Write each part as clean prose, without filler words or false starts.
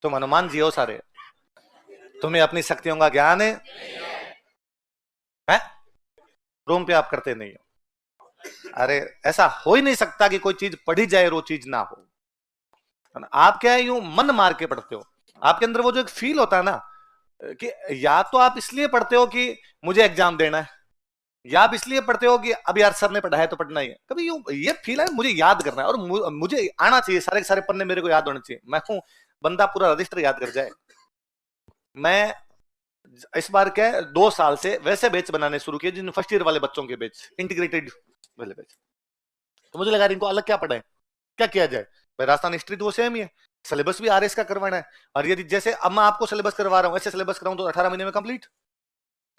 तुम हनुमान जी हो सारे, तुम्हें अपनी शक्तियों का ज्ञान है? रूम पे आप करते नहीं हो। अरे ऐसा हो ही नहीं सकता कि कोई चीज पढ़ी जाए और वो चीज ना हो। आप क्या है, यूं मन मार के पढ़ते हो। आपके अंदर वो जो एक फील होता है ना, कि या तो आप इसलिए पढ़ते हो कि मुझे एग्जाम देना है, या आप इसलिए पढ़ते हो कि अब यार सर ने पढ़ाया तो पढ़ना ही है। कभी यूं ये फील है मुझे याद करना है और मुझे आना चाहिए, सारे के सारे पन्ने मेरे को याद होने चाहिए। मैं हूं बंदा पूरा रजिस्टर याद कर जाए। मैं इस बार क्या है, 2 साल से वैसे बैच बनाने शुरू किए जिन फर्स्ट ईयर वाले बच्चों के बैच, इंटीग्रेटेड वाले बैच। तो मुझे लगा इनको अलग क्या पढ़ाए, क्या किया जाए। भाई राजस्थान हिस्ट्री तो वो सेम ही है, सिलेबस भी आरएस का करवाना है। और यदि जैसे अब मैं आपको सिलेबस करवा रहा हूँ, ऐसे सिलेबस कराऊं तो 18 महीने में कंप्लीट,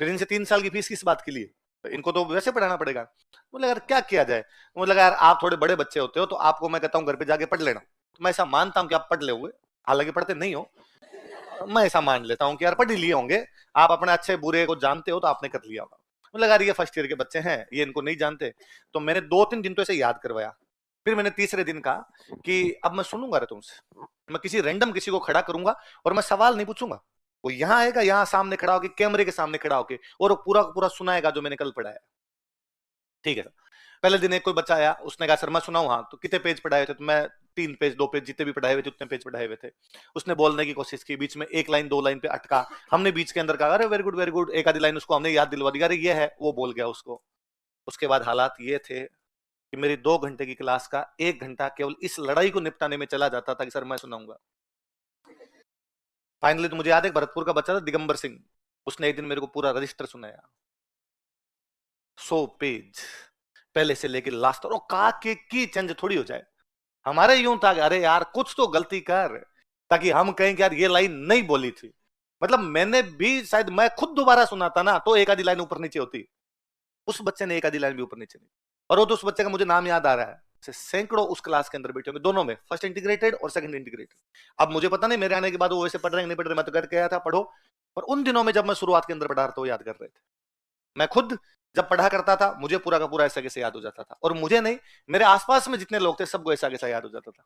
फिर इनसे 3 साल की फीस किस बात के लिए, तो इनको तो वैसे पढ़ाना पड़ेगा। मुझे लगा क्या किया जाए। मुझे लगा यार आप थोड़े बड़े बच्चे होते हो तो आपको मैं कहता हूँ घर पे जाके पढ़ लेना, तो मैं ऐसा मानता हूँ कि आप पढ़ ले हुए, हालांकि पढ़ते नहीं हो। मैं ऐसा मान लेता हूँ कि यार पढ़ ही लिए होंगे, आप अपने अच्छे बुरे को जानते हो तो आपने कर लिया होगा। मुझे लगा ये फर्स्ट ईयर के बच्चे हैं, ये इनको नहीं जानते। तो मैंने 2-3 दिन तो ऐसे याद करवाया। फिर मैंने तीसरे दिन कहा कि अब मैं सुनूंगा रे तुमसे, मैं किसी रैंडम किसी को खड़ा करूंगा और मैं सवाल नहीं पूछूंगा। वो यहाँ आएगा, यहाँ सामने खड़ा होकर, कैमरे के सामने खड़ा होकर, और वो पूरा पूरा सुनाएगा जो मैंने कल पढ़ाया। ठीक है सर। पहले दिन एक कोई बच्चा आया, उसने कहा सर मैं सुनाऊं, हाँ तो कितने पेज पढ़ाए थे, तो मैं 3 पेज 2 पेज जितने भी पढ़ाए हुए थे उतने पेज पढ़ाए हुए थे। उसने बोलने की कोशिश की, बीच में 1 लाइन 2 लाइन पे अटका। हमने बीच के अंदर कहा अरे वेरी गुड वेरी गुड, एक आधी लाइन उसको हमने याद दिलवा दी, अरे ये है, वो बोल गया उसको। उसके बाद हालात ये थे कि मेरी 2 घंटे की क्लास का 1 घंटा केवल इस लड़ाई को निपटाने में चला जाता था कि सर मैं सुनाऊंगा। फाइनली तो मुझे याद है, भरतपुर का बच्चा था दिगंबर सिंह, उसने एक दिन मेरे को पूरा रजिस्टर सुनाया, 100 पेज पहले से लेकर लास्ट। और कहा कि चेंज थोड़ी हो जाए। हमारे यूं था कि अरे यार कुछ तो गलती कर, ताकि हम कहें कि यार ये लाइन नहीं बोली थी। मतलब मैंने भी शायद मैं खुद दोबारा सुनाता ना तो एक आधी लाइन ऊपर नीचे होती, उस बच्चे ने एक आधी लाइन भी ऊपर नीचे नहीं। और वो तो उस बच्चे का मुझे नाम याद आ रहा है, सैकड़ों उस क्लास के अंदर बैठे होंगे, दोनों में, फर्स्ट इंटीग्रेटेड और सेकंड इंटीग्रेटेड। अब मुझे पता नहीं मेरे आने के बाद वो वैसे पढ़ रहे हैं नहीं पढ़ रहे, मैं तो करके आया था पढ़ो। पर उन दिनों में जब मैं शुरुआत के अंदर पढ़ा रहा था वो याद कर रहे थे। मैं खुद जब पढ़ा करता था मुझे पूरा का पूरा ऐसा कैसे याद हो जाता था, और मुझे नहीं, मेरे आसपास में जितने लोग थे सबको ऐसा कैसा याद हो जाता था।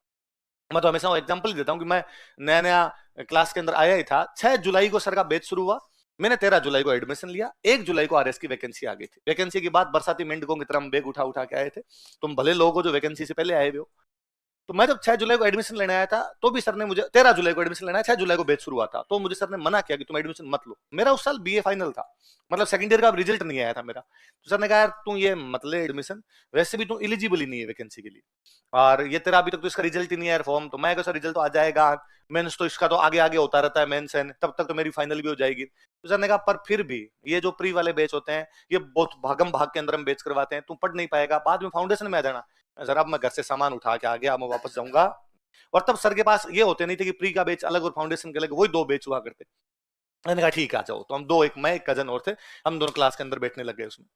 मैं तो हमेशा एग्जांपल देता हूं कि मैं नया नया क्लास के अंदर आया ही था, 6 जुलाई को सर का बैच शुरू हुआ, मैंने 13 जुलाई को एडमिशन लिया, 1 जुलाई को आरएस की वैकेंसी आ गई थी। वैकेंसी के बाद बरसाती मेंढकों की तरह हम बैग उठा उठा के आए थे। तुम भले लोग हो जो वैकेंसी से पहले आए हुए हो। तो मैं जब 6 जुलाई को एडमिशन लेने आया था तो भी सर ने मुझे, 13 जुलाई को एडमिशन लेना है, 6 जुलाई को बैच शुरू हुआ था, तो मुझे सर ने मना किया कि तुम एडमिशन मत लो। मेरा उस साल बीए फाइनल था, मतलब सेकंड ईयर का रिजल्ट नहीं आया था मेरा। तो सर ने कहा यार तू ये मत ले एडमिशन, वैसे भी तू इलिजिबल ही नहीं है वैकेंसी के लिए, और ये तेरा अभी तक तो इसका रिजल्ट ही नहीं आया फॉर्म। तो मैं सर रिजल्ट तो आ जाएगा, मेंस तो इसका तो आगे आगे होता रहता है, मेंस है तब तक तो मेरी फाइनल भी हो जाएगी। तो सर ने कहा पर फिर भी ये जो प्री वाले बैच होते हैं ये बहुत भागम भाग के अंदर हम बैच करवाते हैं, तू पढ़ नहीं पाएगा, बाद में फाउंडेशन में आ जाना। सर अब मैं घर से सामान उठा के आ गया, मैं वापस जाऊंगा। और तब सर के पास ये होते नहीं थे कि प्री का बैच अलग और फाउंडेशन के अलग, वही 2 बैच हुआ करते। मैंने कहा ठीक है आ जाओ, तो हम दो, एक मैं एक कजन और थे, हम दोनों क्लास के अंदर बैठने लग गए उसमें।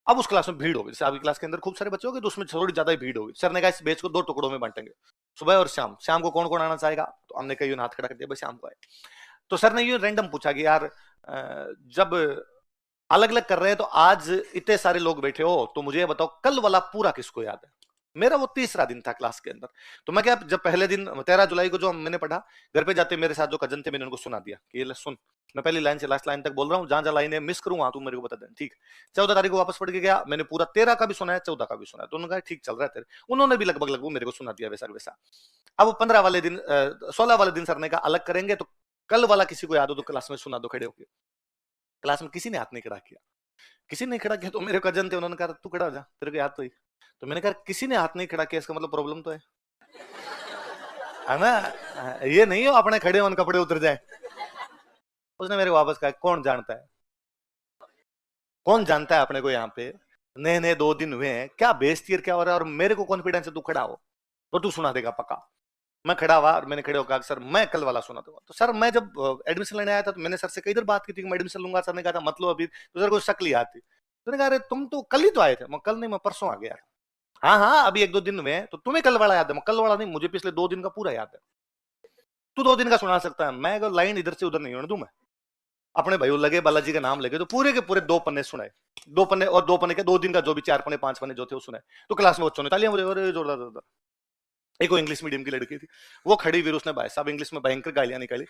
अब उस क्लास में भीड़ हो गई, जैसे आपकी क्लास के अंदर खूब सारे बच्चे हो गए तो उसमें थोड़ी ज्यादा ही भीड़ होगी। सर ने कहा इस बैच को 2 टुकड़ों में बांटेंगे, सुबह और शाम। शाम को कौन कौन आना चाहेगा, तो हमने कहीं हाथ खड़ा कर दिया भाई शाम को आए। तो सर ने यूं रैंडम पूछा कि यार जब अलग अलग कर रहे हैं तो आज इतने सारे लोग बैठे हो तो मुझे बताओ कल वाला पूरा किसको याद है। मेरा वो तीसरा दिन था क्लास के अंदर। तो मैं क्या, जब पहले दिन 13 जुलाई को जो मैंने पढ़ा, घर पे जाते मेरे साथ जो कजन थे मैंने उनको सुना दिया कि ये सुन, मैं पहली लाइन से लास्ट लाइन तक बोल रहा हूँ, जहां जहां लाइन मिस करूँ वहां तू मेरे को बता दे, ठीक। 14 तारीख को वापस पढ़ के गया, मैंने पूरा 13 का भी सुना है, 14 का भी सुना है, तो उन्होंने कहा ठीक चल रहा है तेरे। उन्होंने भी लगभग लगभग मेरे को सुना दिया वैसा वैसा। अब 15 वाले दिन 16 वाले दिन सर ने कहा अलग करेंगे, तो कल वाला किसी को याद हो तो क्लास में सुना दो खड़े होकर। क्लास में किसी ने हाथ नहीं खड़ा किया, किसी ने खड़ा किया तो मेरे कजन थे, उन्होंने कहा तू खड़ा हो जा, तेरे को याद तो ही। तो मैंने कहा किसी ने हाथ नहीं खड़ा किया इसका मतलब प्रॉब्लम तो है ना, ये नहीं हो अपने खड़े होने कपड़े उतर जाए। उसने मेरे को वापस कहा कौन जानता है, कौन जानता है अपने को, यहाँ पे नए नए 2 दिन हुए हैं, क्या बेइज्जती क्या हो रहा है, और मेरे को कॉन्फिडेंस है तू खड़ा हो तो तू सुना देगा पक्का। मैं खड़ा हुआ और मैंने खड़े होकर कहा सर मैं कल वाला सुना दूंगा। तो सर मैं जब एडमिशन लेने आया था तो मैंने सर से कई देर बात की थी कि मैं एडमिशन लूंगा, सर ने कहा था मतलब अभी, तो सर को शक लिया थी। तो कहा अरे तुम तो कल ही तो आए थे, मैं कल नहीं, मैं परसों आ गया। हाँ हाँ अभी 1-2 दिन हुए हैं, तो तुम्हें कल वाला याद है, मैं कल वाला नहीं, मुझे पिछले 2 दिन का पूरा याद है। तू 2 दिन का सुना सकता है, मैं अगर लाइन इधर से उधर नहीं होने दूं। मैं अपने भाई लगे बालाजी का नाम लेके तो पूरे के पूरे 2 पन्ने सुनाए, 2 पन्ने, और 2 पन्ने के 2 दिन का जो भी 4 पन्ने 5 पन्ने जो थे वो सुनाए। तो क्लास में बच्चों ने तालियां बजाई, अरे जोरदार जोरदार। एक वो इंग्लिश मीडियम की लड़की थी, वो खड़ी हुई, उसने भाई साहब इंग्लिश में भयंकर गालियां निकाली।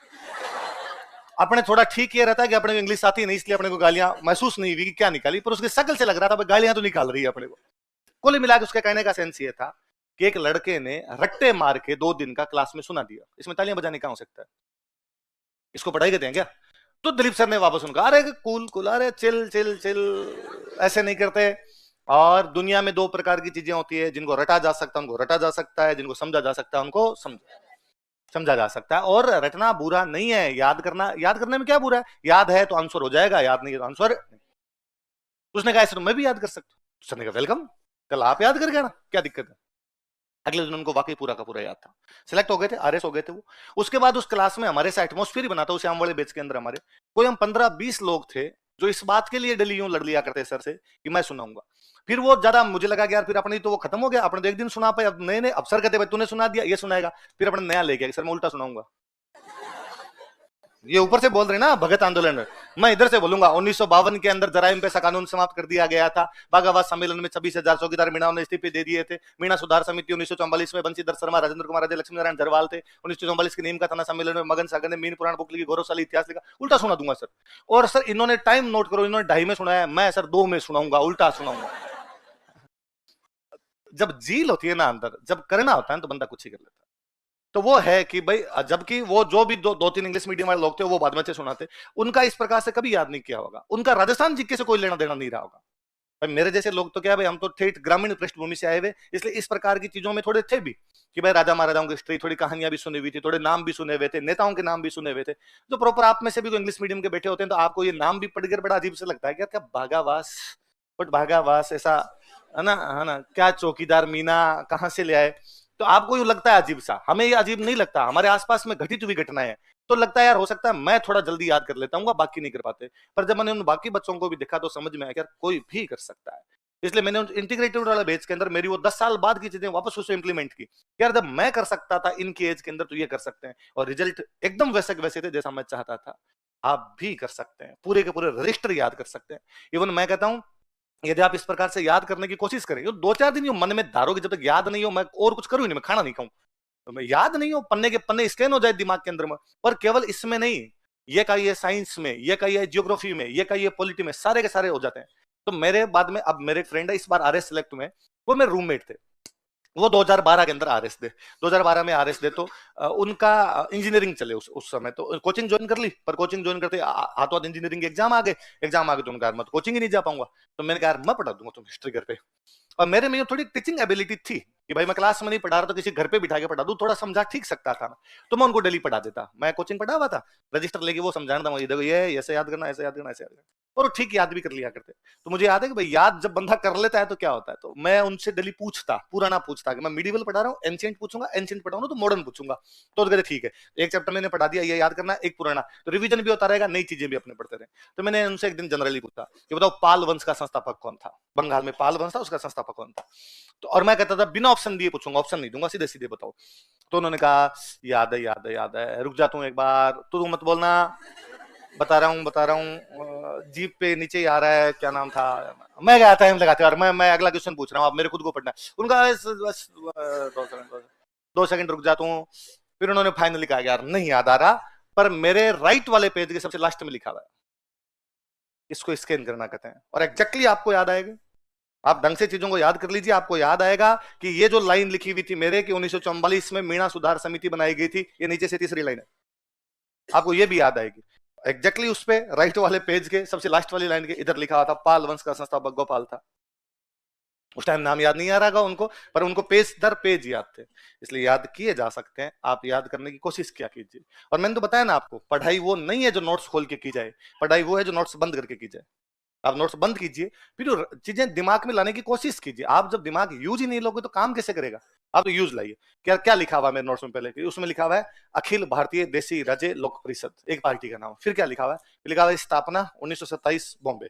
अपने थोड़ा ठीक ये रहता है कि अपने को इंग्लिश आती नहीं, इसलिए अपने को गालियां महसूस नहीं हुई कि क्या निकाली, पर उसकी शक्ल से लग रहा था गालियां तो निकाल रही है अपने को। कुल मिलाकर उसके कहने का सेंस ये था कि एक लड़के ने रट्टे मार के 2 दिन का क्लास में सुना दिया। इसमें तालियां बजाने का हो सकता है? इसको पढ़ाई कहते हैं क्या? तो दिलीप सर ने वापस उनका, अरे कूल कूल, अरे चिल चिल चिल, ऐसे नहीं करते। और दुनिया में 2 प्रकार की चीजें होती है, जिनको रटा जा सकता है उनको रटा जा सकता है, जिनको समझा जा सकता है उनको समझा जा सकता है। और रटना बुरा नहीं है, याद करने में क्या बुरा है? याद है तो आंसर हो जाएगा, याद नहीं है तो आंसर। उसने कहा सर मैं भी याद कर सकता हूँ। सर ने कहा वेलकम, कल आप याद करके आना, क्या दिक्कत है? अगले दिन उनको वाकई पूरा का पूरा याद था, सिलेक्ट हो गए थे, आरएस हो गए थे वो। उसके बाद उस क्लास में हमारे से एटमोस्फियर बना था, उस आम वाले बेच के अंदर हमारे कोई हम 15-20 लोग थे जो इस बात के लिए डेली यूं लड़ लिया करते सर से कि मैं सुनाऊंगा। फिर वो ज्यादा मुझे लगा कि यार फिर अपने तो वो खत्म हो गया, अपने तो एक दिन सुना पाए, अब नए नए अफसर कहते भाई तूने सुना दिया, ये सुनाएगा। फिर अपने नया लेके सर मैं उल्टा सुनाऊंगा। ये ऊपर से बोल रहे ना भगत आंदोलन में, मैं इधर से बोलूंगा 1952 के अंदर जराइम पे कानून समाप्त कर दिया गया था। बागाबाद सम्मेलन में 26,000 चौकीदार मीणाओं ने इस्तीफे दे दिए थे। मीणा सुधार समिति 1944 में बंशीधर शर्मा, राजेंद्र कुमार, राजे लक्ष्मी नारायण झरवाल थे। 1944 के नीम का थाना सम्मेलन में मगन सागर ने मीन पुराण बुक लिखी, गौरवशाली इतिहास लिखा। उल्टा सुना दूंगा सर। और सर इन्होंने टाइम नोट करो, इन्होंने 2:30 में सुनाया, मैं सर 2 में सुनाऊंगा, उल्टा सुनाऊंगा। जब झील होती है ना अंदर, जब करना होता है तो बंदा कुछ ही कर लेता है। तो वो है कि भाई, जबकि वो जो भी 2-3 इंग्लिश मीडियम वाले लोग थे वो बाद में से सुनाते, उनका इस प्रकार से कभी याद नहीं किया होगा, उनका राजस्थान जीके से कोई लेना देना नहीं रहा होगा। भाई मेरे जैसे लोग तो क्या भाई, हम तो ठेठ ग्रामीण पृष्ठभूमि से आए हुए, इसलिए इस प्रकार की चीजों में थोड़े थे भी कि भाई राजा महाराजाओं की हिस्ट्री, थोड़ी कहानियां भी सुनी हुई थी, थोड़े नाम भी सुने हुए थे, नेताओं के नाम भी सुने हुए थे। जो प्रॉपर आप में से भी कोई इंग्लिश मीडियम के बैठे होते हैं तो आपको ये नाम भी पढ़कर बड़ा अजीब से लगता है, क्या भागावास, बट भागावास ऐसा है ना, क्या चौकीदार मीना कहां से ले आए? तो आपको यूं लगता है अजीब सा, हमें ये अजीब नहीं लगता, हमारे आसपास में घटित हुई घटनाएं हैं तो लगता है यार हो सकता है मैं थोड़ा जल्दी याद कर लेता हूँ, बाकी नहीं कर पाते। पर जब मैंने उन बाकी बच्चों को भी देखा तो समझ में आया यार कोई भी कर सकता है। इसलिए मैंने इंटीग्रेटेड वाला बैच के अंदर मेरी वो 10 साल बाद की चीजें वापस उसे इंप्लीमेंट की। यार जब मैं कर सकता था इनकी एज के अंदर तो ये कर सकते हैं, और रिजल्ट एकदम वैसे वैसे थे जैसा मैं चाहता था। आप भी कर सकते हैं, पूरे के पूरे रजिस्टर याद कर सकते हैं। इवन मैं कहता हूं यदि आप इस प्रकार से याद करने की कोशिश करें, 2-4 दिन मन में धारोगे, जब तक याद नहीं हो, मैं और कुछ करूं नहीं, मैं खाना नहीं खाऊं, तो मैं याद नहीं हो, पन्ने के पन्ने स्कैन हो जाए दिमाग के अंदर में। पर केवल इसमें नहीं, ये का ये साइंस में, ये का ये ज्योग्राफी में, ये का ये पॉलिटी में, सारे के सारे हो जाते हैं। तो मेरे बाद में अब मेरे फ्रेंड है इस बार आरएस सेलेक्ट में, वो मेरे रूममेट थे, वो 2012 के अंदर आरएस दे, 2012 में आरएस दे। तो उनका इंजीनियरिंग चले उस समय, तो कोचिंग ज्वाइन कर ली, पर कोचिंग ज्वाइन करते हाथों हाथ इंजीनियरिंग एग्जाम आ गए। एग्जाम आ गए तो उनका मैं तो कोचिंग ही नहीं जा पाऊंगा। तो मैंने कहा मैं पढ़ा दूंगा तुम हिस्ट्री घर पे। और मेरे में थोड़ी टीचिंग एबिलिटी थी कि भाई मैं क्लास में नहीं पढ़ा रहा तो किसी घर पे बिठा के पढ़ा दूं, थोड़ा समझा ठीक सकता था, तो मैं उनको डेली पढ़ा देता। मैं कोचिंग पढ़ा हुआ था, रजिस्टर लेके वो समझाना था, देखो ये ऐसे याद करना, ऐसे याद करना, ऐसे याद करना, और ठीक याद भी कर लिया करते। तो मुझे याद है कि भाई याद जब बंदा कर लेता है तो क्या होता है, तो मैं उनसे डेली पूछता, पुराना पूछता कि मैं मिडिवल पढ़ा रहा हूँ, एंशिएंट पूछूंगा, एंशिएंट पढ़ाऊंगा तो मॉडर्न पूछूंगा। तो कहते ठीक है, एक चैप्टर मैंने पढ़ा दिया, ये याद करना, एक पुराना, तो रिवीजन भी होता रहेगा, नई चीजें भी अपने पढ़ते रहे। तो मैंने उनसे एक दिन जनरली पूछा कि बताओ पाल वंश का संस्थापक कौन था? बंगाल में पाल वंश था, उसका संस्थापक कौन था? तो और मैं कहता था बिना ऑप्शन दिए पूछूंगा, ऑप्शन नहीं दूंगा, सीधे सीधे बताओ। तो उन्होंने कहा याद है याद है याद है, रुक जा तू एक बार, तू मत बोलना, बता रहा हूँ, जीप पे नीचे ही आ रहा है, क्या नाम था? मैं गया टाइम लगाते और मैं अगला क्वेश्चन पूछ रहा हूँ, आप मेरे खुद को पढ़ना है। उनका बस 2 सेकंड रुक जाता हूँ। फिर उन्होंने फाइनली कहा यार नहीं याद आ रहा, पर मेरे राइट वाले पेज के सबसे लास्ट में लिखा हुआ है, इसको स्कैन करना कहते हैं, और एग्जैक्टली आपको याद आएगा। आप ढंग से चीजों को याद कर लीजिए, आपको याद आएगा कि ये जो लाइन लिखी हुई थी मेरे कि 1944 में मीणा सुधार समिति बनाई गई थी, ये नीचे से तीसरी लाइन है, आपको ये भी याद आएगी। एग्जैक्टली उस पे राइट वाले पेज के सबसे लास्ट वाली लाइन के इधर लिखा हुआ था पाल वंश का संस्थापक गोपाल था। उस टाइम नाम याद नहीं आ रहा उनको, पर उनको पेज दर पेज याद थे, इसलिए याद किए जा सकते हैं। आप याद करने की कोशिश क्या कीजिए। और मैंने तो बताया ना आपको, पढ़ाई वो नहीं है जो नोट्स खोल के की जाए, पढ़ाई वो है जो नोट्स बंद करके की जाए। आप नोट्स बंद कीजिए, फिर चीजें दिमाग में लाने की कोशिश कीजिए। आप जब दिमाग यूज ही नहीं लोगे तो काम कैसे करेगा? आप तो यूज लाइए। क्या क्या लिखा हुआ है मेरे नोट्स में पहले? उसमें लिखा हुआ है अखिल भारतीय देसी राजे लोक परिषद, एक पार्टी का नाम। फिर क्या लिखा हुआ है? लिखा हुआ है स्थापना 1927 बॉम्बे।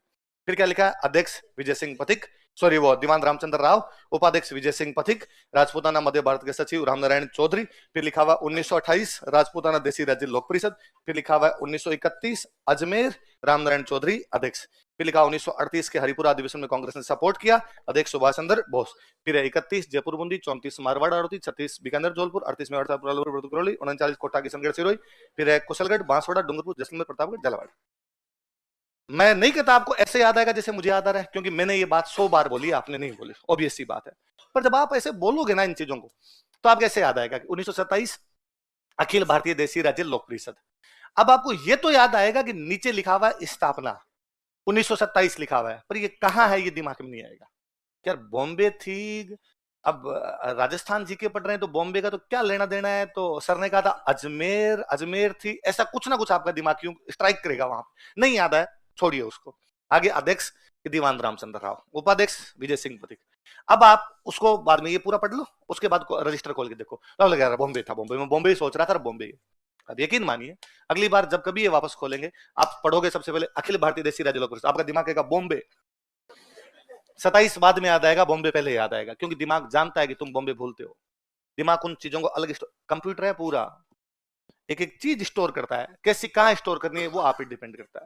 फिर क्या लिखा है, अध्यक्ष विजय सिंह पथिक, सॉरी वो दीवान रामचंद्र राव, उपाध्यक्ष विजय सिंह पथिक, राजपूताना मध्य भारत के सचिव रामनारायण चौधरी। फिर लिखा हुआ 1928 राजपूताना देसी राज्य लोक परिषद। फिर लिखा हुआ 1931 अजमेर रामनारायण चौधरी अध्यक्ष। फिर लिखा 1938 के हरिपुरा अधिवेशन में कांग्रेस ने सपोर्ट किया, अध्यक्ष सुभाष चंद्र बोस। फिर 31 जयपुर बूंदी, 34 मारवाड़ अड़ोती, 36 बीकानेर जोधपुर, 38 मेवाड़ 39 कोटा किशनगढ़ सिरोही, फिर है कुशलगढ़ बांसवाड़ा डूंगरपुर जैसलमेर प्रतापगढ़ झालावाड़। मैं नहीं कहता आपको ऐसे याद आएगा जैसे मुझे याद आ रहा है, क्योंकि मैंने ये बात 100 बार बोली, आपने नहीं बोली, ऑब्वियस सी बात है। पर जब आप ऐसे बोलोगे ना इन चीजों को, तो आप कैसे याद आएगा कि 1927 अखिल भारतीय देसी राज्य लोक परिषद। अब आपको ये तो याद आएगा कि नीचे लिखा हुआ है स्थापना 1927 लिखा हुआ है, पर ये कहां है, ये दिमाग में नहीं आएगा। यार बॉम्बे थी, अब राजस्थान जी के पढ़ रहे हैं तो बॉम्बे का तो क्या लेना देना है, तो सर ने कहा था अजमेर, अजमेर थी, ऐसा कुछ ना कुछ आपका दिमाग क्यों स्ट्राइक करेगा वहां, नहीं याद है, छोड़िए उसको। आगे अध्यक्ष दीवान रामचंद्र राव, उपाध्यक्ष विजय सिंह पथिक। अब आप उसको बाद में ये पूरा पढ़ लो, उसके बाद रजिस्टर खोल के देखो, तो लगा रहा बॉम्बे था, बॉम्बे में बॉम्बे ही सोच रहा था, बॉम्बे। अब यकीन मानिए अगली बार जब कभी ये वापस खोलेंगे, आप पढ़ोगे सबसे पहले अखिल भारतीय देसी राज्य लोक परिषद, आपका दिमाग कहेगा बॉम्बे। 27 बाद में याद आएगा, बॉम्बे पहले याद आएगा, क्योंकि दिमाग जानता है कि तुम बॉम्बे भूलते हो। दिमाग उन चीजों को अलग, कंप्यूटर है पूरा, एक एक चीज स्टोर करता है, कैसी कहां स्टोर करनी है वो आप ही डिपेंड करता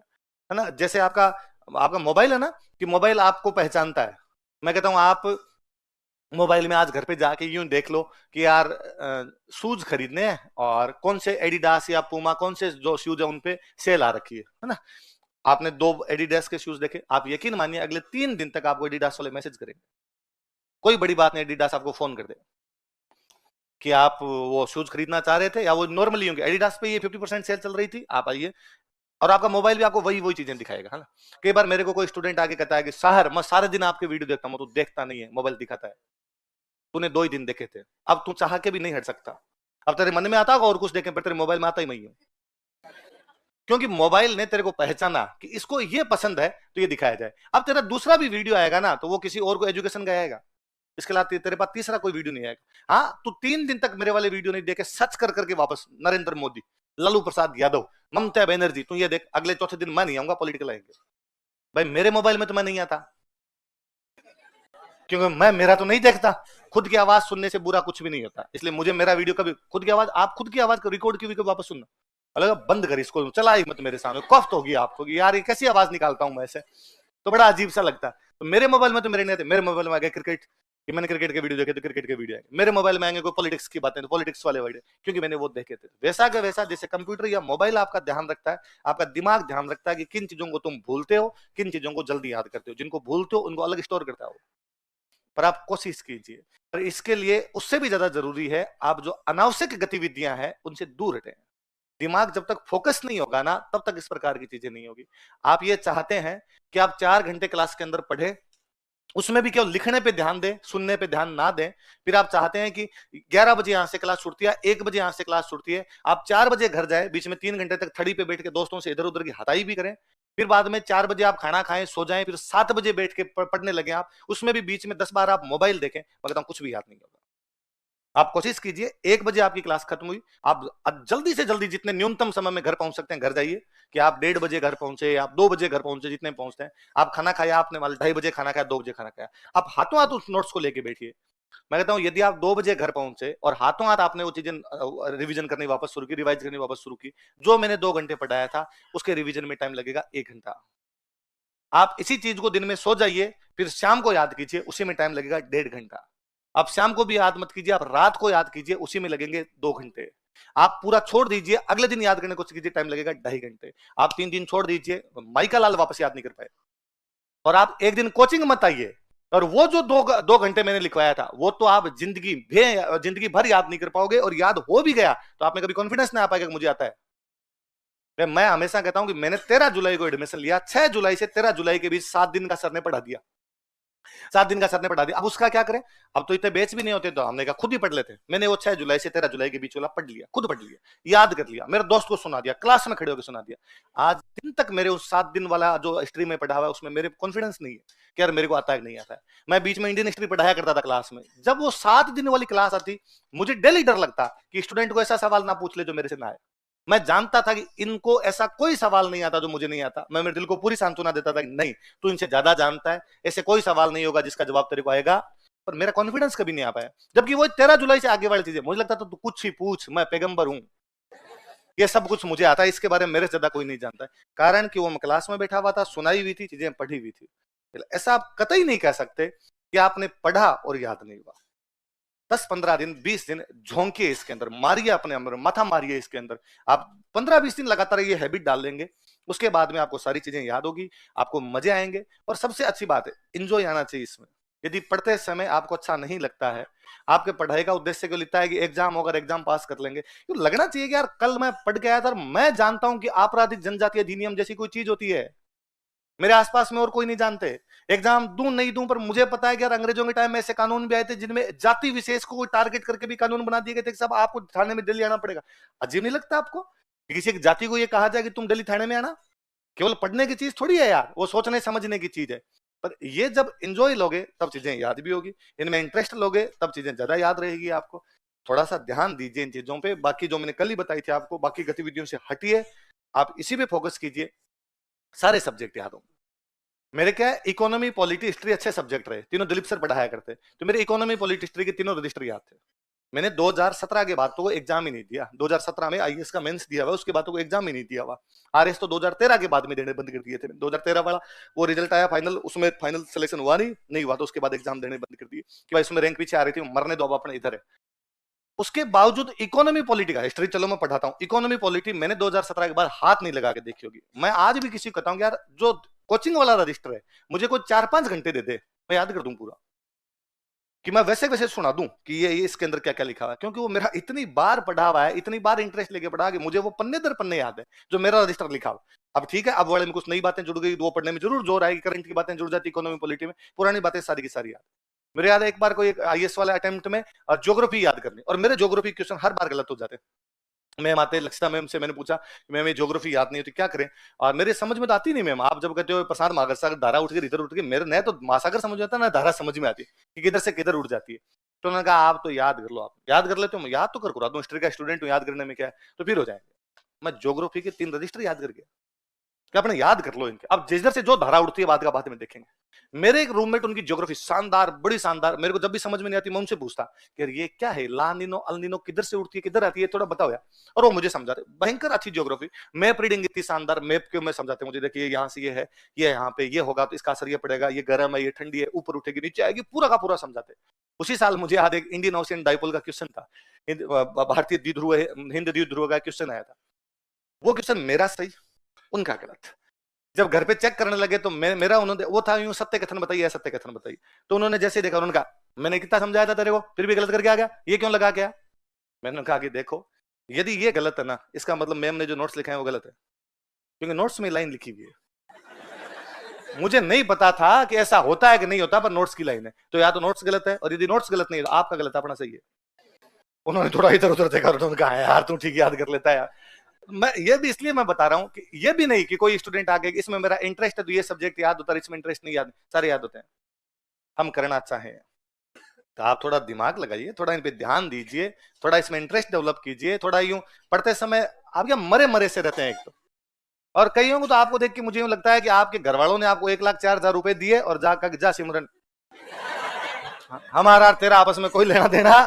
है ना। जैसे आपका आपका मोबाइल है ना, कि मोबाइल आपको पहचानता है। मैं कहता हूं आप मोबाइल में आज घर पे जाके यूं देख लो कि यार शूज खरीदने हैं, और कौन से एडिडास या पूमा, कौन से जो शूज है उनपे सेल आ रखी है ना। आपने 2 एडिडास के शूज देखे, आप यकीन मानिए अगले 3 दिन तक आपको एडिडास वाले मैसेज करेंगे। कोई बड़ी बात नहीं, एडिडास आपको फोन कर दे कि आप वो शूज खरीदना चाह रहे थे, या वो नॉर्मली होंगे, एडिडास पे ये 50% सेल चल रही थी, आप आइए। और आपका मोबाइल भी आपको वही वही चीजें दिखाएगा, है ना। कई बार मेरे को कोई स्टूडेंट आके कहता है कि सर मैं सारे दिन आपके वीडियो देखता हूं, तो देखता नहीं है, मोबाइल दिखाता है, तूने 2 ही दिन देखे थे, अब तू चाह के भी नहीं हट सकता। अब तेरे मन में आता होगा और कुछ देखें, पर तेरे मोबाइल में आता ही नहीं है, क्योंकि मोबाइल ने तेरे को पहचाना कि इसको ये पसंद है तो ये दिखाया जाए। अब तेरा दूसरा भी वीडियो आएगा ना, तो वो किसी और को एजुकेशन का आएगा, इसके अलावा तेरे पास तीसरा कोई वीडियो नहीं आएगा। हाँ, तू 3 दिन तक मेरे वाले वीडियो नहीं देखे, सर्च कर करके वापस नरेंद्र मोदी, लालू प्रसाद यादव, ममता बनर्जी, तू ये देख, अगले चौथे दिन मैं नहीं आऊंगा, पॉलिटिकल आएंगे। भाई मेरे मोबाइल में तो मैं नहीं आता, क्योंकि मैं मेरा तो नहीं देखता। खुद की आवाज सुनने से बुरा कुछ भी नहीं होता, इसलिए मुझे मेरा वीडियो कभी खुद की आवाज, आप खुद की आवाज को रिकॉर्ड की वापस सुनना, अलग बंद कर इसको, चला ही मत मेरे सामने, कफ होगी आपको कि यार ये कैसी आवाज निकालता हूं मैं ऐसे, तो बड़ा अजीब सा लगता है। तो मेरे मोबाइल में तो मेरे नहीं आते, मेरे मोबाइल में आ गया क्रिकेट, कि मैंने क्रिकेट के वीडियो देखे तो क्रिकेट के वीडियो आएंगे, मेरे मोबाइल में आएंगे कोई पॉलिटिक्स की बातें तो पॉलिटिक्स वाले वीडियो, क्योंकि मैंने वो देखे थे। वैसा का वैसा जैसे कंप्यूटर या मोबाइल आपका ध्यान रखता है, आपका दिमाग ध्यान रखता है कि किन चीजों को तुम भूलते हो, किन चीजों को जल्दी याद करते हो, जिनको भूलते हो उनको अलग स्टोर करता हो। पर आप कोशिश कीजिए, पर इसके लिए उससे भी ज्यादा जरूरी है आप जो अनावश्यक गतिविधियां हैं उनसे दूर हटें। दिमाग जब तक फोकस नहीं होगा ना, तब तक इस प्रकार की चीजें नहीं होगी। आप ये चाहते हैं कि आप 4 घंटे क्लास के अंदर पढ़े, उसमें भी केवल लिखने पे ध्यान दें, सुनने पे ध्यान ना दें। फिर आप चाहते हैं कि 11 बजे यहां से क्लास छूटती है, 1 बजे यहां से क्लास छूटती है, आप 4 बजे घर जाए, बीच में 3 घंटे तक थड़ी पे बैठ के दोस्तों से इधर उधर की हताई भी करें, फिर बाद में 4 बजे आप खाना खाएं, सो जाएं, फिर 7 बजे बैठ के पढ़ने लगे आप, उसमें भी बीच में 10 बार आप मोबाइल देखें, मैं कहता हूं कुछ भी याद नहीं होगा। आप कोशिश कीजिए 1 बजे आपकी क्लास खत्म हुई, आप जल्दी से जल्दी जितने न्यूनतम समय में घर पहुंच सकते हैं घर जाइए, कि आप 1:30 बजे घर पहुंचे, आप 2 बजे घर पहुंचे, जितने पहुंचते हैं। आप खाना खाया आपने, मान 2:30 बजे खाना खाया, 2 बजे खाना खाया, आप हाथों हाथ उस नोट्स को लेके बैठिए। मैं कहता हूं यदि आप 2 बजे घर पहुंचे और हाथों हाथ आपने वो चीजें रिवीजन करनी वापस शुरू की, रिवाइज करनी वापस शुरू की, जो मैंने 2 घंटे पढ़ाया था उसके रिवीजन में टाइम लगेगा 1 घंटा। आप इसी चीज को दिन में सो जाइए, फिर शाम को याद कीजिए, उसी में टाइम लगेगा 1.5 घंटा। आप शाम को भी याद मत कीजिए, आप रात को याद कीजिए, उसी में लगेंगे 2 घंटे। आप पूरा छोड़ दीजिए, अगले दिन याद करने को कीजिए, टाइम लगेगा 2.5 घंटे। आप 3 दिन छोड़ दीजिए, माइका लाल वापस याद नहीं कर पाए। और आप एक दिन कोचिंग मत आइए, और वो जो 2 घंटे मैंने लिखवाया था वो तो आप जिंदगी भर याद नहीं कर पाओगे, और याद हो भी गया तो आप में कभी कॉन्फिडेंस नहीं आ पाएगा कि मुझे आता है। मैं हमेशा कहता हूं कि मैंने 13 जुलाई को एडमिशन लिया, 6 जुलाई से 13 जुलाई के बीच 7 दिन का सर ने पढ़ा दिया, 7 दिन का सर ने पढ़ा दिया। अब उसका क्या करें, अब तो इतने बैच भी नहीं होते, तो हमने कहा खुद ही पढ़ लेते। मैंने वो 6 जुलाई से 13 जुलाई के बीच वाला पढ़ लिया, खुद पढ़ लिया, याद कर लिया, मेरे दोस्त को सुना दिया, क्लास में खड़े होकर सुना दिया। आज दिन तक मेरे उस 7 दिन वाला जो हिस्ट्री में पढ़ा हुआ है उसमें मेरे कॉन्फिडेंस नहीं है कि यार मेरे को आता है कि नहीं आता है। मैं बीच में इंडियन हिस्ट्री पढ़ाया करता था क्लास में, जब वो 7 दिन वाली क्लास आती मुझे डेली डर लगता कि स्टूडेंट को ऐसा सवाल ना पूछ ले जो मेरे से ना आए। मैं जानता था कि इनको ऐसा कोई सवाल नहीं आता जो मुझे नहीं आता। मैं मेरे दिल को पूरी सांत्वना देता था कि नहीं, तू इनसे ज्यादा जानता है, ऐसे कोई सवाल नहीं होगा जिसका जवाब तेरे को आएगा। पर मेरा कॉन्फिडेंस कभी नहीं आ पाया, जबकि वो 13 जुलाई से आगे वाली चीजें मुझे लगता था तू कुछ ही पूछ, मैं पैगंबर हूं, ये सब कुछ मुझे आता है, इसके बारे में मेरे से ज्यादा कोई नहीं जानता है। कारण कि वो मैं क्लास में बैठा हुआ था, सुनाई हुई थी चीजें, पढ़ी हुई थी। ऐसा आप कतई नहीं कह सकते कि आपने पढ़ा और याद नहीं हुआ। 10-15 दिन 20 दिन झोंकिए इसके अंदर, मारिए अपने अंदर, माथा मारिए इसके अंदर। आप 15-20 दिन लगातार ये हैबिट डाल लेंगे, उसके बाद में आपको सारी चीजें याद होगी, आपको मजे आएंगे। और सबसे अच्छी बात है, इंजॉय आना चाहिए इसमें। यदि पढ़ते समय आपको अच्छा नहीं लगता है, आपके पढ़ाई का उद्देश्य क्यों लिखता है कि एग्जाम होगा, एग्जाम पास कर लेंगे, क्यों लगना चाहिए कि यार कल मैं पढ़ के आया था, मैं जानता हूं कि आपराधिक जनजातीय अधिनियम जैसी कोई चीज होती है, मेरे आसपास में और कोई नहीं जानते। एग्जाम दूं नहीं दूं, पर मुझे पता है कि यार अंग्रेजों के टाइम में ऐसे कानून भी आए थे जिनमें जाति विशेष को टारगेट करके भी कानून बना दिए गए थे कि सब आपको थाने में दिल्ली आना पड़ेगा। अजीब नहीं लगता आपको कि किसी एक जाति को यह कहा जाए कि तुम दिल्ली थाने में आना? केवल पढ़ने की चीज थोड़ी है यार, वो सोचने समझने की चीज है। पर ये जब इंजॉय लोगे तब चीजें याद भी होगी, इनमें इंटरेस्ट लोगे तब चीजें ज्यादा याद रहेगी आपको। थोड़ा सा ध्यान दीजिए इन चीजों पे। बाकी जो मैंने कल ही बताई थी आपको, बाकी गतिविधियों से हटिए, आप इसी पे फोकस कीजिए, सारे सब्जेक्ट याद होंगे। मेरे क्या है, इकोनॉमी, पॉलिटी, हिस्ट्री अच्छे सब्जेक्ट रहे, तीनों दिलीप सर पढ़ाया करते, तो मेरे इकोनॉमी, पॉलिटी, हिस्ट्री के तीनों रजिस्टर याद थे। मैंने 2017 के बाद तो वो एग्जाम ही नहीं दिया। 2017 में आईएएस का मेंस दिया हुआ, उसके बाद तो वो एग्जाम ही नहीं दिया हुआ। आरएस तो 2013 के बाद में देने बंद कर दिए थे। 2013 वाला वो रिजल्ट आया फाइनल, उसमें फाइनल सिलेक्शन हुआ नहीं हुआ, तो उसके बाद एग्जाम देने बंद कर दिए कि भाई इसमें रैंक पीछे आ रही थी, मरने दो, अब अपने इधर है। उसके बावजूद इकोनॉमी पॉलिटी का, हिस्ट्री चलो मैं पढ़ाता हूं, इकोनॉमी पॉलिटी मैंने 2017 के बाद हाथ नहीं लगा के देखी होगी। मैं आज भी किसी को कहता हूं यार जो कोचिंग वाला रजिस्टर है, मुझे कोई 4-5 घंटे दे दे, मैं याद कर दूं पूरा, कि मैं वैसे वैसे सुना दूं कि ये इसके अंदर क्या क्या लिखा हुआ है, क्योंकि वो मेरा इतनी बार पढ़ा हुआ है, इतनी बार इंटरेस्ट लेके पढ़ा कि मुझे वो पन्ने दर पन्ने याद है जो मेरा रजिस्टर लिखा हुआ। अब ठीक है, अब वाले में कुछ नई बातें जुड़ गई तो वो पढ़ने में जरूर जोर आएगी, करंट की बातें जुड़ जाती इकोनॉमी पॉलिटी में, पुरानी बातें सारी की सारी याद। मेरे याद है एक बार कोई आईएएस वाले अटेम्प्ट में ज्योग्राफी याद करनी, और मेरे ज्योग्राफी क्वेश्चन हर बार गलत हो जाते। मैम आते, लक्षिता मैम से मैंने पूछा मैम ये ज्योग्राफी याद नहीं होती क्या करें, और मेरे समझ में तो आती नहीं मैम, आप जब कहते हो प्रसाद महासागर सागर धारा उठ के इधर उठ के, मेरे न तो महासागर समझ में आता ना धारा समझ में आती कि किधर से किधर उठ जाती है। तो उन्होंने कहा आप तो याद कर लो, आप याद कर लेते हो, याद तो कर दूं, हिस्ट्री का स्टूडेंट हूं, याद करने में क्या है, तो फिर हो जाएंगे। मैं ज्योग्राफी के 3 रजिस्टर याद कर गया कि अपने याद कर लो इनके, अब जिधर से जो धारा उठती है बाद में देखेंगे। मेरे एक रूममेट, उनकी ज्योग्राफी शानदार, बड़ी शानदार, मेरे को जब भी समझ में नहीं आती मैं उनसे पूछता कि ये क्या है, लानिनो अल्निनो किधर से उठती है किधर आती है, थोड़ा बताओ यार, और वो मुझे समझाते, भयंकर अच्छी ज्योग्राफी। मैप रीडिंग इतनी शानदार, मैप के मैं समझाते मुझे, देखिए यहाँ से ये है, ये यहाँ पे ये होगा तो इसका असर ये पड़ेगा, ये गर्म है, ये ठंडी है, ऊपर उठेगी नीचे आएगी, पूरा का पूरा समझाते। उसी साल मुझे याद एक इंडियन ओशियन डाइपोल का क्वेश्चन था, भारतीय द्विध्रुव हिंद द्विध्रुव का क्वेश्चन आया था। वो क्वेश्चन मेरा सही, उनका गलत। जब घर पे चेक करने लगे तो मेरा उन्होंने, वो था यूं सत्य कथन बताइए, सत्य कथन बताइए, तो उन्होंने जैसे देखा उन्होंने कहा मैंने कितना समझाया था तेरे को, फिर भी गलत करके आ गया, ये क्यों लगा गया? मैंने कहा कि देखो यदि ये गलत है ना, इसका मतलब मैम ने जो नोट्स लिखे हैं वो गलत है, क्योंकि नोट्स में लाइन लिखी हुई है। मुझे नहीं पता था कि ऐसा होता है कि नहीं होता, पर नोट्स की लाइन है, तो या तो नोट्स गलत है, और यदि नोट्स गलत नहीं है तो आपका गलत है, अपना सही है। उन्होंने थोड़ा इधर उधर देखा, उन्होंने कहा यार तू ठीक याद कर लेता है यार। मैं ये भी इसलिए मैं बता रहा हूं कि ये भी नहीं कि कोई स्टूडेंट आगे इसमें मेरा इंटरेस्ट है तो ये सब्जेक्ट याद होता है, इसमें इंटरेस्ट नहीं याद, सारे याद होते हैं। हम करना चाहें तो आप थोड़ा दिमाग लगाइए, थोड़ा इन पे ध्यान दीजिए, थोड़ा इसमें इंटरेस्ट डेवलप कीजिए। थोड़ा यूं पढ़ते समय आप क्या मरे मरे से रहते हैं एक तो, और कईयों को तो आपको देख के मुझे यूं लगता है कि आपके घर वालों ने आपको 1,04,000 रुपए दिए और जाकर जा सिमरन, हमारा तेरा आपस में कोई लेना देना,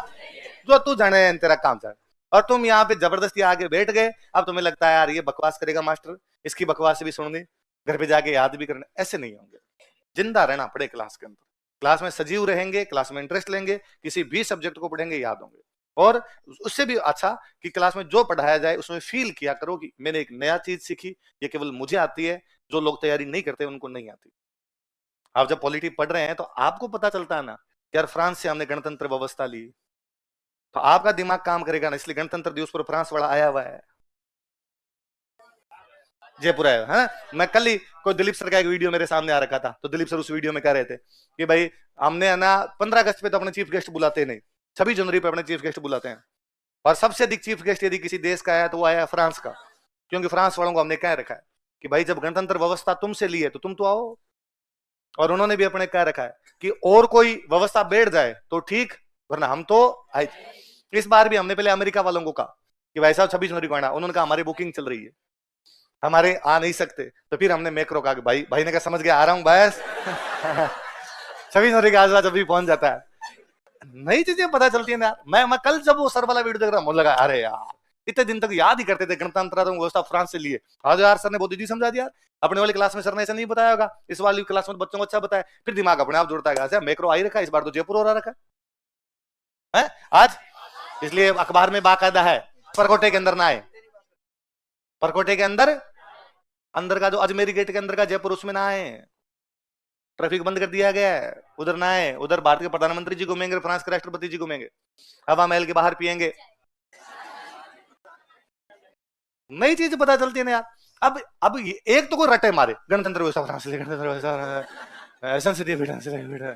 जो तू जाने तेरा काम जाने, और तुम यहाँ पे जबरदस्ती आके बैठ गए। अब तुम्हें लगता है यार ये बकवास करेगा मास्टर, इसकी बकवास भी सुननी, घर पे जाके याद भी करना, ऐसे नहीं होंगे। जिंदा रहना पड़े क्लास के अंदर, क्लास में सजीव रहेंगे, क्लास में इंटरेस्ट लेंगे, किसी भी सब्जेक्ट को पढ़ेंगे याद होंगे। और उससे भी अच्छा कि क्लास में जो पढ़ाया जाए उसमें फील किया करो कि मैंने एक नया चीज सीखी, ये केवल मुझे आती है, जो लोग तैयारी नहीं करते उनको नहीं आती। आप जब पॉलिटी पढ़ रहे हैं तो आपको पता चलता है ना यार फ्रांस से हमने गणतंत्र व्यवस्था ली, तो आपका दिमाग काम करेगा ना, इसलिए गणतंत्र दिवस पर फ्रांस वाला आया हुआ है, जयपुर आया है ना। मैं कल ही कोई दिलीप सर का एक वीडियो मेरे सामने आ रखा था, तो दिलीप सर उस वीडियो में कह रहे थे कि भाई हमने ना 15 अगस्त पे तो अपने चीफ गेस्ट बुलाते नहीं, 26 जनवरी पे अपने चीफ गेस्ट बुलाते हैं, और सबसे अधिक चीफ गेस्ट यदि किसी देश का आया तो वो आया फ्रांस का, क्योंकि फ्रांस वालों को हमने कह रखा है कि भाई जब गणतंत्र व्यवस्था तुमसे ली है तो तुम तो आओ। और उन्होंने भी अपने कह रखा है कि और कोई व्यवस्था बैठ जाए तो ठीक, वरना हम तो आए। इस बार भी हमने पहले अमेरिका वालों को कहा कि भाई साहब 26 जनवरी को आना, उन्होंने कहा हमारी बुकिंग चल रही है, हमारे आ नहीं सकते। तो फिर हमने मैक्रो कहा कि भाई ने कहा समझ गया, आ रहा हूं बस। 26 जनवरी के आसपास अभी पहुंच जाता है। नई चीजें पता चलती है ना यार। मैं कल जब वो सर वाला वीडियो देख रहा, मुझे लगा अरे यार इतने दिन तक याद ही करते थे गणतंत्र व्यवस्था फ्रांस से लिए, आज यार सर ने बहुत इजी समझा दिया। अपने वाली क्लास में सर ने ऐसा नहीं बताया होगा, इस वाली क्लास में बच्चों को अच्छा बताया, फिर दिमाग अपने आप जुड़ता है। मैक्रो आई रखा, इस बार तो जयपुर हो रखा है आज, इसलिए अखबार में बाकायदा है परकोटे के अंदर ना आए, परकोटे के अंदर अंदर का जो अजमेरी गेट के अंदर का जयपुर, उसमें ना आए, ट्रैफिक बंद कर दिया गया है, उधर ना आए। उधर भारत के प्रधानमंत्री जी घूमेंगे, फ्रांस के राष्ट्रपति जी घूमेंगे, हवा महल के बाहर पिएंगे। नई चीज पता चलती है ना यार। अब एक तो कोई रटे मारे गणतंत्र व्यवस्था फ्रांस से, गणतंत्र व्यवस्था संसदीय ब्रिटेन से,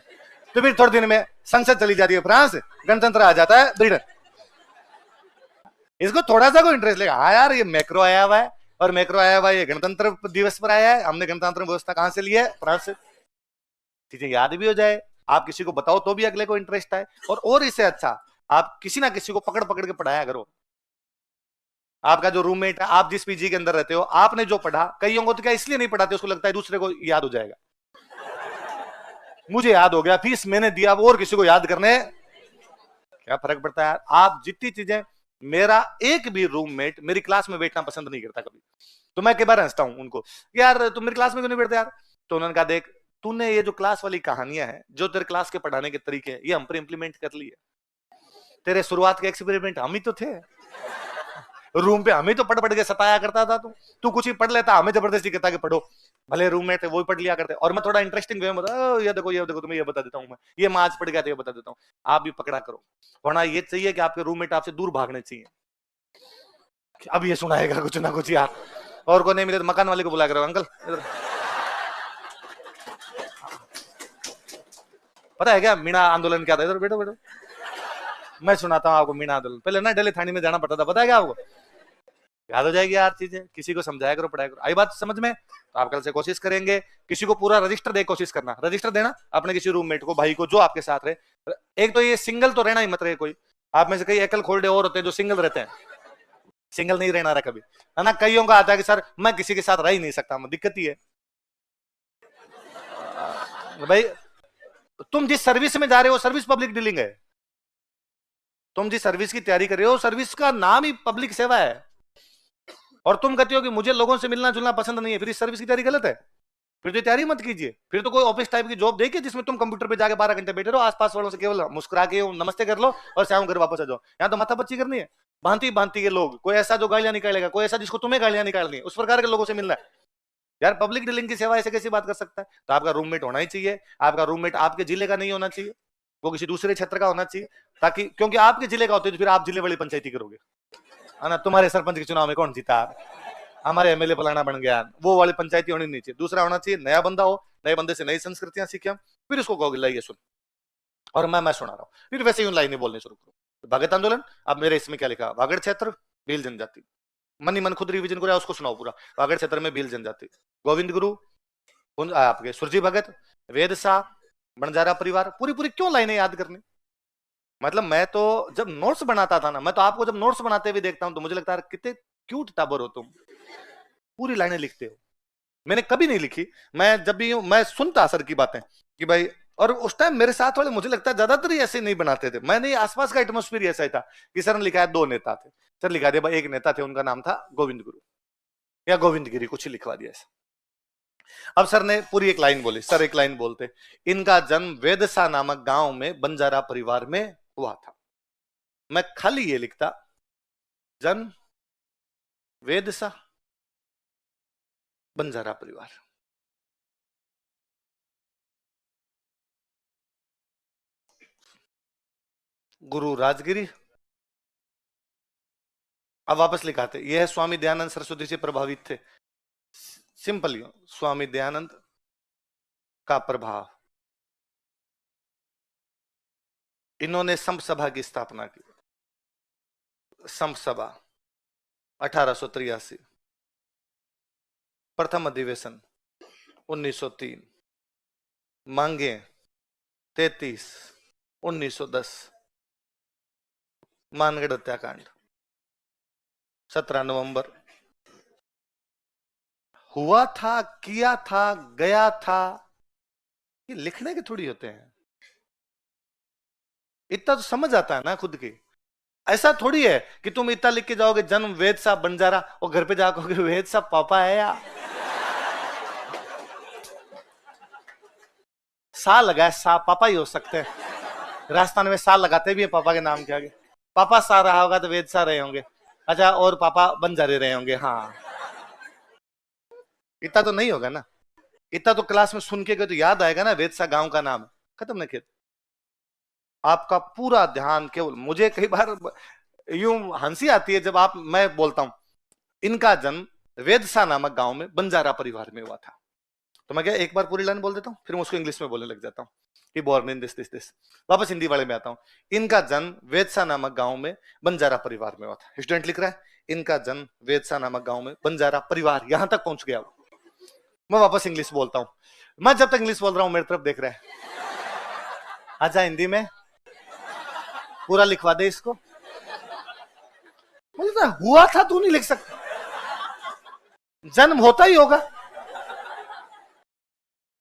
तो फिर थोड़े दिन में संसद चली जाती है फ्रांस, गणतंत्र आ जाता है ब्रिटेन। इसको थोड़ा सा कोई इंटरेस्ट लेगा, हाँ यार ये मैक्रो आया हुआ है, और मैक्रो आया हुआ है ये गणतंत्र दिवस पर आया है, हमने गणतंत्र व्यवस्था कहां से ली है, फ्रांस से। चीजें याद भी हो जाए, आप किसी को बताओ तो भी अगले को इंटरेस्ट आए। और इससे अच्छा आप किसी ना किसी को पकड़ पकड़ के पढ़ाया करो। आपका जो रूममेट है, आप जिस पीजी के अंदर रहते हो, आपने जो पढ़ा, कईयों को तो क्या इसलिए नहीं पढ़ाते, उसको लगता है दूसरे को याद हो जाएगा। मुझे याद हो गया, फीस मैंने दिया, वो और किसी को याद करने क्या फर्क पड़ता है। आप जितनी चीजें, मेरा एक भी रूममेट मेरी क्लास में बैठना पसंद नहीं करता कभी, तो मैं कई बार हंसता हूं उनको, यार तुम मेरी क्लास में क्यों नहीं बैठते यार। तो उन्होंने कहा देख, तूने ये जो क्लास वाली कहानियां हैं, जो तेरे क्लास के पढ़ाने के तरीके हैं, ये हम पर इंप्लीमेंट कर लिए। तेरे शुरुआत के एक्सपेरिमेंट हम ही तो थे, रूम पे हमें तो पढ़ पढ़ के सताया करता था। तू कुछ ही पढ़ लेता, हमें जबरदस्ती कहता कि पढ़ो, भले रूममेट है वो पढ़ लिया करते। और मैं थोड़ा इंटरेस्टिंग वे में बता, ये देखो तुम्हें ये बता देता हूँ मैं, ये मैं आज पढ़ गया था, ये बता देता हूँ, आप भी पकड़ा करो। वरना ये चाहिए कि आपके रूममेट आपसे दूर भागने चाहिए, अब ये सुनाएगा कुछ ना कुछ यार। और को नहीं मिले तो मकान वाले को बुला करो, अंकल इधर। पता है क्या मीणा आंदोलन क्या था, इधर बैठो बैठो, मैं सुनाता हूँ आपको मीणा आंदोलन। पहले ना डेली थाने में जाना पड़ता था, पता है क्या आपको, याद हो जाएगी यार चीजें। किसी को समझाया करो, पढ़ाया करो। आई बात समझ में, तो आप कल से कोशिश करेंगे किसी को पूरा रजिस्टर दे, कोशिश करना रजिस्टर देना अपने किसी रूममेट को, भाई को, जो आपके साथ रहे। एक तो ये सिंगल तो रहना ही मत रहे कोई, आप में से कई एकल खोलडे और होते हैं जो सिंगल रहते हैं, सिंगल नहीं रहना रहा कभी, है ना। कईयों का आता है कि सर मैं किसी के साथ रह ही नहीं सकता, दिक्कत ही है भाई। तुम जिस सर्विस में जा रहे हो, सर्विस पब्लिक डीलिंग है। तुम जिस सर्विस की तैयारी कर रहे हो, सर्विस का नाम ही पब्लिक सेवा है। और तुम कहते हो कि मुझे लोगों से मिलना जुलना पसंद नहीं है, फिर इस सर्विस की तैयारी गलत है। फिर तो तैयारी मत कीजिए, फिर तो कोई ऑफिस टाइप की जॉब देखिए जिसमें तुम कंप्यूटर पे जाके 12 घंटे बैठे रहो, आसपास वालों से केवल मुस्कुरा के नमस्ते कर लो और शाम घर वापस आ जाओ। यहाँ तो माथा बच्ची करनी है, भांति भांति के लोग, कोई ऐसा जो गालियां निकालेगा, कोई ऐसा जिसको तुम्हें गालियां निकालनी है, उस प्रकार के लोगों से मिलना है। यार पब्लिक डीलिंग की सेवा ऐसे कैसी बात कर सकता है। तो आपका रूममेट होना ही चाहिए, आपका रूममेट आपके जिले का नहीं होना चाहिए, वो किसी दूसरे क्षेत्र का होना चाहिए, ताकि क्योंकि आपके जिले का होते तो फिर आप जिले वाली पंचायती करोगे, है ना। तुम्हारे सरपंच के चुनाव में कौन जीता, हमारे एमएलए फलाना बन गया, वो वाली पंचायती होनी नहीं चाहिए। दूसरा होना चाहिए नया बंदा हो, नए बंदे से नई संस्कृतियां सीखे हम, फिर उसको कहोगे लाइए सुन, और मैं सुना रहा हूँ, फिर वैसे ही लाइनें बोलने शुरू करो। भगत आंदोलन, अब मेरे इसमें क्या लिखा, वागड़ क्षेत्र भील जनजाति, मन ही मन खुद रिविजन करो, उसको सुनाओ पूरा। वागड़ क्षेत्र में भील जनजाति, गोविंद गुरु, आपके सुरजी भगत, वेद शाह, बंजारा परिवार, पूरी पूरी क्यों लाइनें याद करनी। मतलब मैं तो जब नोट्स बनाता था ना, मैं तो आपको जब नोट्स बनाते हुए देखता हूं तो मुझे लगता है कितने क्यूट टाबर हो तुम, पूरी लाइनें लिखते हो। मैंने कभी नहीं लिखी, मैं जब भी मैं सुनता सर की बातें कि भाई, और उस टाइम मेरे साथ वाले मुझे लगता है ज्यादातर ही ऐसे नहीं बनाते थे, मैंने आसपास का एटमोस्फेयर ऐसा ही था कि सर ने लिखा है 2 नेता थे, सर लिखा दिया भाई एक नेता थे, उनका नाम था गोविंद गुरु या गोविंद गिरी, कुछ ही लिखवा दिया ऐसा। अब सर ने पूरी एक लाइन बोली, सर एक लाइन बोलते, इनका जन्म वेदसा नामक गांव में बंजारा परिवार में हुआ था। मैं खाली ये लिखता, जन्म वेदसा बंजारा परिवार, गुरु राजगिरी। अब वापस लिखाते, यह स्वामी दयानंद सरस्वती से प्रभावित थे, सिंपल ही स्वामी दयानंद का प्रभाव। इन्होंने संप सभा की स्थापना की, संप सभा 1883, प्रथम अधिवेशन 1903, मांगे 33, 1910, मानगढ़ हत्याकांड 17 नवंबर। हुआ था, किया था, गया था, ये लिखने के थोड़ी होते हैं। इतना तो समझ आता है ना खुद की। ऐसा थोड़ी है कि तुम इतना लिख के जाओगे जन्म वेद साहब बंजारा और घर पे जाओगे वेद साहब पापा है या सा लगा है, सा पापा ही हो सकते हैं। राजस्थान में सा लगाते भी है पापा के नाम के आगे। पापा सा रहा होगा तो वेद सा रहे होंगे। अच्छा, और पापा बंजारे रहे होंगे। हाँ, इतना तो नहीं होगा ना। इतना तो क्लास में सुन के गए तो याद आएगा ना, वेद सा गांव का नाम है, खत्म ना खेत। आपका पूरा ध्यान केवल, मुझे कई बार यूं हंसी आती है जब मैं बोलता हूं इनका जन्म वेदसा नामक गांव में बंजारा परिवार में हुआ था, तो मैं क्या एक बार पूरी लाइन बोल देता हूं, फिर मैं उसको इंग्लिश में बोलने लग जाता हूं कि born in this this this. वापस हिंदी वाले में आता हूं। इनका जन्म वेदसा नामक गांव में बंजारा परिवार में हुआ था। स्टूडेंट लिख रहा है इनका जन्म वेदसा नामक गांव में बंजारा परिवार, यहां तक पहुंच गया। मैं वापस इंग्लिश बोलता हूं। मैं जब तक इंग्लिश बोल रहा हूं मेरी तरफ देख रहा है। आजा हिंदी में पूरा लिखवा दे इसको। बोलता हुआ था तू नहीं लिख सकता, जन्म होता ही होगा।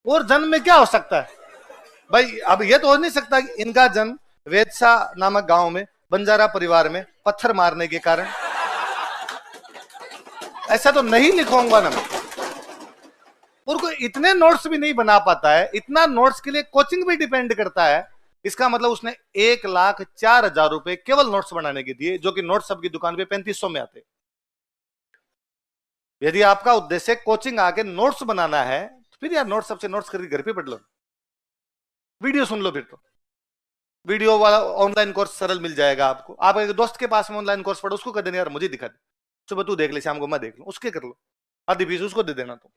और जन्म में क्या हो सकता है भाई? अब ये तो हो नहीं सकता कि इनका जन्म वेदसा नामक गांव में बंजारा परिवार में पत्थर मारने के कारण, ऐसा तो नहीं लिखूंगा ना मैं। और कोई इतने नोट्स भी नहीं बना पाता है। इतना नोट्स के लिए कोचिंग भी डिपेंड करता है। इसका मतलब उसने 1,04,000 रुपए केवल नोट्स बनाने के दिए, जो कि नोट्स सबकी दुकान पे 3500 में आते। यदि आपका उद्देश्य कोचिंग आके नोट्स बनाना है तो फिर यार नोट्स सबसे नोट्स करके घर पे पढ़ लो, वीडियो सुन लो। फिर तो वीडियो वाला ऑनलाइन कोर्स सरल मिल जाएगा आपको। आप एक दोस्त के पास में ऑनलाइन कोर्स पढ़ो, उसको कह देना यार मुझे दिखा दे, सुबह तू देख ले शाम को मैं देख लूं, उसके कर लो, आधी फीस उसको दे देना। तो